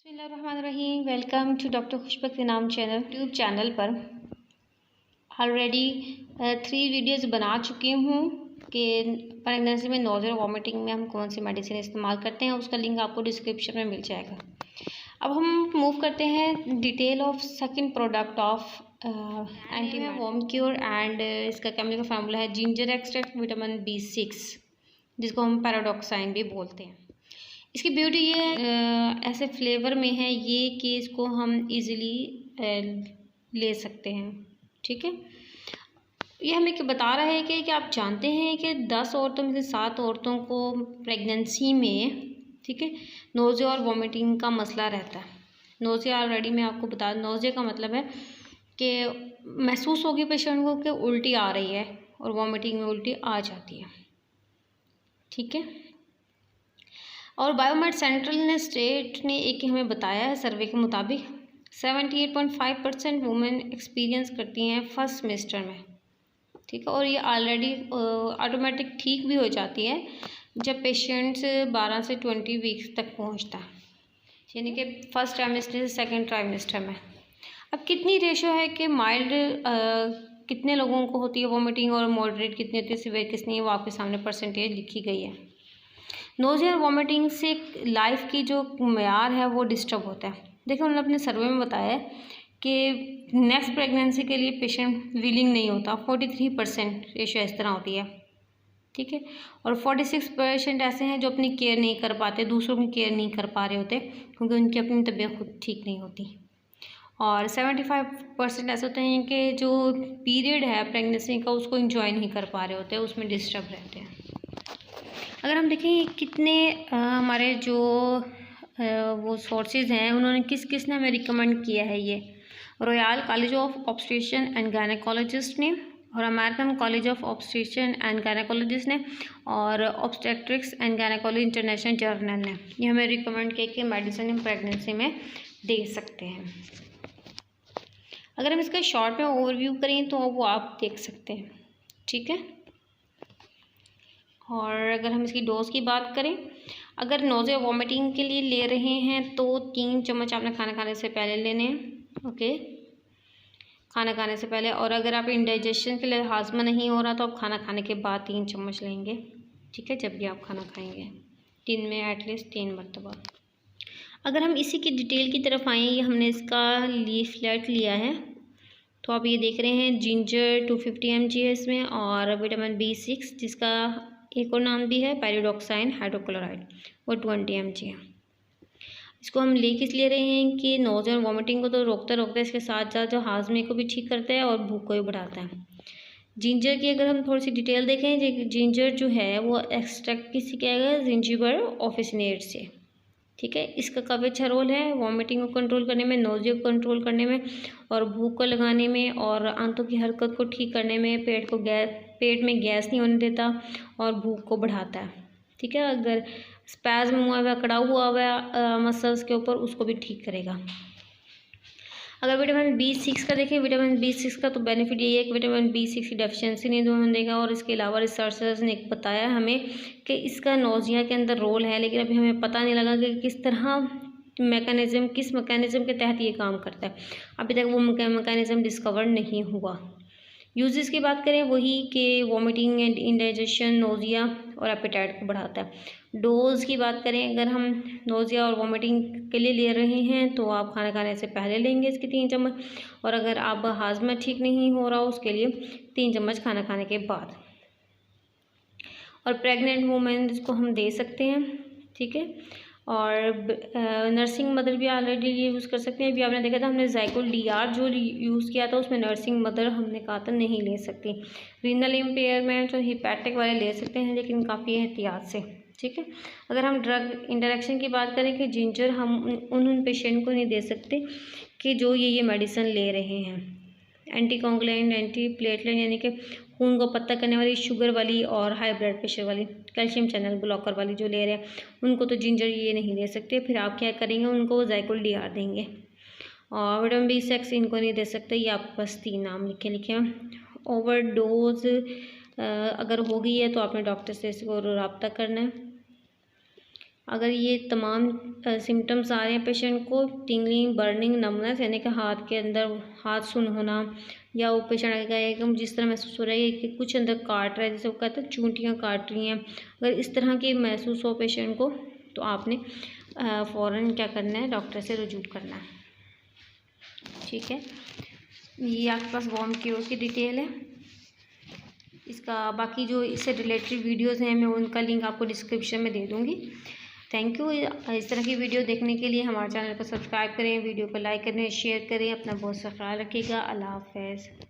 बिस्मिल्लाहिर्रहमानिर्रहीम। Welcome to doctor खुशबक के नाम यूट्यूब चैनल पर। ऑलरेडी 3 वीडियोज़ बना चुकी हूँ कि प्रेगनेंसी में नोज़िया और वॉमिटिंग में हम कौन सी मेडिसिन इस्तेमाल करते हैं। उसका लिंक आपको डिस्क्रिप्शन में मिल जाएगा। अब हम मूव करते हैं detail of second product of anti worm cure and इसका केमिकल फार्मूला है जिंजर एक्सट्रैक्ट विटामिन B6, जिसको हम पैराडॉक्साइन भी बोलते हैं। इसकी ब्यूटी ये ऐसे फ्लेवर में है ये कि इसको हम इजीली ले सकते हैं। ठीक है, ये हमें क्या बता रहा है कि आप जानते हैं कि 10 औरतों में से 7 औरतों को प्रेगनेंसी में, ठीक है, नोज़िया और वॉमिटिंग का मसला रहता है। नोज़िया ऑलरेडी मैं आपको बता, नोज़िया का मतलब है कि महसूस होगी पेशेंट को कि उल्टी आ रही है, और वॉमिटिंग में उल्टी आ जाती है। ठीक है, और बायोमेड सेंट्रल स्टेट ने एक हमें बताया है सर्वे के मुताबिक 78.5% वुमेन एक्सपीरियंस करती हैं फर्स्ट सेमेस्टर में। ठीक है, और ये ऑलरेडी ऑटोमेटिक ठीक भी हो जाती है जब पेशेंट्स 12 से 20 वीक्स तक पहुंचता है, यानी कि फर्स्ट ट्राइमेस्टर से सेकंड ट्राइमेस्टर में। अब कितनी रेशो है कि माइल्ड कितने लोगों को होती है वॉमिटिंग और मॉडरेट कितनी होती है, सीवियर कितनी है, वो आपके सामने परसेंटेज लिखी गई है। नोज़िया और वॉमिटिंग से लाइफ की जो मेयार है वो डिस्टर्ब होता है। देखिए, उन्होंने अपने सर्वे में बताया कि नेक्स्ट प्रेगनेंसी के लिए पेशेंट विलिंग नहीं होता। 43% रेशो इस तरह होती है। ठीक है, और 46% ऐसे हैं जो अपनी केयर नहीं कर पाते, दूसरों की केयर नहीं कर पा रहे होते क्योंकि उनकी अपनी तबीयत खुद ठीक नहीं होती। और 75% ऐसे होते हैं कि जो पीरियड है प्रेगनेंसी का उसको इंजॉय नहीं कर पा रहे होते, उसमें डिस्टर्ब रहते हैं। अगर हम देखें कितने हमारे जो वो सोर्सेज हैं, उन्होंने किस ने हमें रिकमेंड किया है, ये royal college of obstetrician and gynaecologist ने, और American college of obstetrician and gynaecologist ने, और obstetrics and gynaecology international journal ने ये हमें रिकमेंड किया कि मेडिसिन हम प्रेगनेंसी में दे सकते हैं। अगर हम इसका शॉर्ट में ओवरव्यू करें तो वो आप देख सकते हैं। ठीक है, और अगर हम इसकी डोज की बात करें, अगर नोज़िया वॉमिटिंग के लिए ले रहे हैं तो 3 चम्मच आपने खाना खाने से पहले लेने हैं। ओके, खाना खाने से पहले। और अगर आप इंडाइजेशन के लिए हाजमा नहीं हो रहा तो आप खाना खाने के बाद 3 चम्मच लेंगे। ठीक है, जब भी आप खाना खाएंगे दिन में एटलीस्ट 3 मरतबा। अगर हम इसी की डिटेल की तरफ आएँ, ये हमने इसका लीफलेट लिया है, तो आप ये देख रहे हैं जिंजर 250 mg है इसमें, और विटामिन B6 जिसका एक और नाम भी है पैराडॉक्साइन हाइड्रोक्लोराइड, वो 20 mg है। इसको हम ले किस ले रहे हैं कि नोज़िया और वॉमिटिंग को तो रोकता रोकता है, इसके साथ साथ जो हाजमे को भी ठीक करता है और भूख को भी बढ़ाता है। जिंजर की अगर हम थोड़ी सी डिटेल देखें, जिंजर जो है वो एक्सट्रैक्ट किसी क्या है, जिंजिबर ऑफिसिनेट से। ठीक है, इसका काफ़ी अच्छा रोल है वॉमिटिंग को कंट्रोल करने में, नोज़िया को कंट्रोल करने में, और भूख को लगाने में, और आंतों की हरकत को ठीक करने में, पेट में गैस नहीं होने देता, और भूख को बढ़ाता है। ठीक है, अगर स्पैज़म हुआ हुआ कड़ा हुआ हुआ मसल्स के ऊपर, उसको भी ठीक करेगा। अगर विटामिन B6 का देखें, विटामिन B6 का तो बेनिफिट यही है कि विटामिन B6 की डेफिशिएंसी नहीं होने देगा। और इसके अलावा रिसर्चर्स ने बताया हमें कि इसका नोज़िया के अंदर रोल है, लेकिन अभी हमें पता नहीं लगा कि किस मैकेनिज़्म के तहत ये काम करता है। अभी तक वो मैकेनिज़्म डिस्कवर नहीं हुआ। यूजेस की बात करें, वही कि वॉमिटिंग एंड इंडाइजेशन, नोज़िया और एपेटाइट को बढ़ाता है। डोज की बात करें, अगर हम नोज़िया और वॉमिटिंग के लिए ले रहे हैं तो आप खाना खाने से पहले लेंगे इसके 3 चम्मच, और अगर आप हाजमा ठीक नहीं हो रहा उसके लिए 3 चम्मच खाना खाने के बाद। और प्रेग्नेंट वुमेन इसको हम दे सकते हैं। ठीक है, और नर्सिंग मदर भी ऑलरेडी यूज़ कर सकते हैं। अभी आपने देखा था हमने ज़ाइकोल DR जो यूज़ किया था, उसमें नर्सिंग मदर हमने कहा था नहीं ले सकती। रीनल इम्पेयरमेंट और हिपैटिक वाले ले सकते हैं, लेकिन काफ़ी एहतियात से। ठीक है, अगर हम ड्रग इंटरेक्शन की बात करें कि जिंजर हम उन पेशेंट को नहीं दे सकते कि जो ये मेडिसिन ले रहे हैं, एंटी कोगुलेंट, एंटी प्लेटलेट यानी कि खून को पतला करने वाली, शुगर वाली और हाई ब्लड प्रेशर वाली, कैल्शियम चैनल ब्लॉकर वाली जो ले रहे हैं, उनको तो जिंजर ये नहीं दे सकते। फिर आप क्या करेंगे, उनको ज़ाइकोल DR देंगे। और विटामिन B6 इनको नहीं दे सकते। ये आप बस 3 नाम लिखे हैं। ओवरडोज अगर हो गई है तो आपने डॉक्टर से इसको रब्ता करना है। अगर ये तमाम सिम्टम्स आ रहे हैं पेशेंट को, टिंगलिंग, बर्निंग, नमनेस यानी कि हाथ के अंदर हाथ सुन होना, या वो पेशेंट आएगा एकदम जिस तरह महसूस हो रहा है कि कुछ अंदर काट रहा है, जैसे वो कहते हैं चूंटियाँ काट रही हैं, अगर इस तरह की महसूस हो पेशेंट को तो आपने फ़ौरन क्या करना है, डॉक्टर से रुजू करना है। ठीक है, ये आपके पास वॉर्म क्योर की डिटेल है। इसका बाकी जो इससे रिलेटेड वीडियोज़ हैं मैं उनका लिंक आपको डिस्क्रिप्शन में दे दूँगी। Thank you. इस तरह की वीडियो देखने के लिए हमारे चैनल को सब्सक्राइब करें, वीडियो को लाइक करें, शेयर करें। अपना बहुत सा ख्याल रखिएगा। अल्लाह हाफ़िज़।